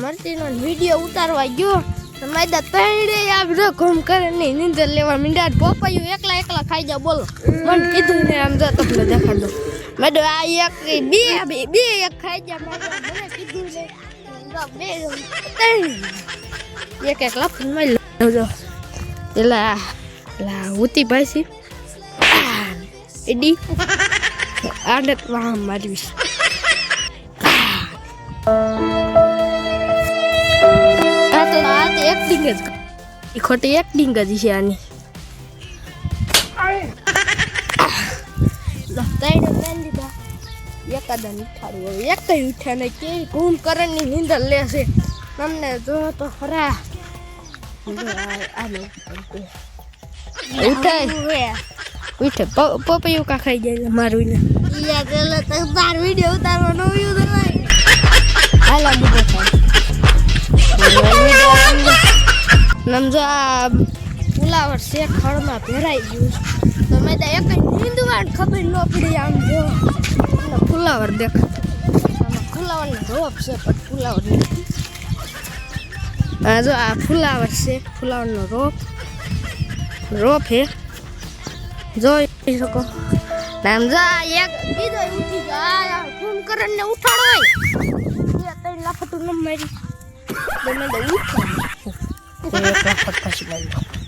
મરતીનો video ઉતારવા ગયો મેદા તૈડે આ બધો ઘૂમ કરે ની નીંદર લેવા મીંડા પોપૈયું એકલા ખાઈ જા બોલો મન કીધું ને આમ જો તમને દેખાડ દો મેદો આ એક બે એક ખાઈ જા મને કીધું ને બે એક લફન મળી લેજો એલા ઉતી ભાઈ એડી આડત વાહ મારી એક્ટિંગ જ ખોટી એક્ટિંગ જ છે આની એકાદા ઉઠાડું હવે એક ઉઠ્યા ને કે ઘૂમ કરણની નીંદર લેશે તમને જો તો ખરા ઉઠે પપૈયું કા ખાઈ જાય મારું ને તાર વિડીયો ઉતારવાનો હાલા મુકો નમજો આ ફુલાવર છે ખળમાં ભેરાઈ ગયું તો મેં તો એક નીંદવાડ ખબર ન પડી આમ જો ફુલાવર દેખાતો આમાં ફુલાવરનો રોપ છે પણ ફુલાવર નથી આ જો આ ફુલાવર છે ફુલાવરનો રોપ હે જોઈ શકો આમ જો એક બીજો ઉઠી ગયો કુંભકરણ ને ઉઠાડો હોય ત્રણ લાફટું ન મારી તો મેં ઉઠાડ્યું એક લાફટ પછી મારી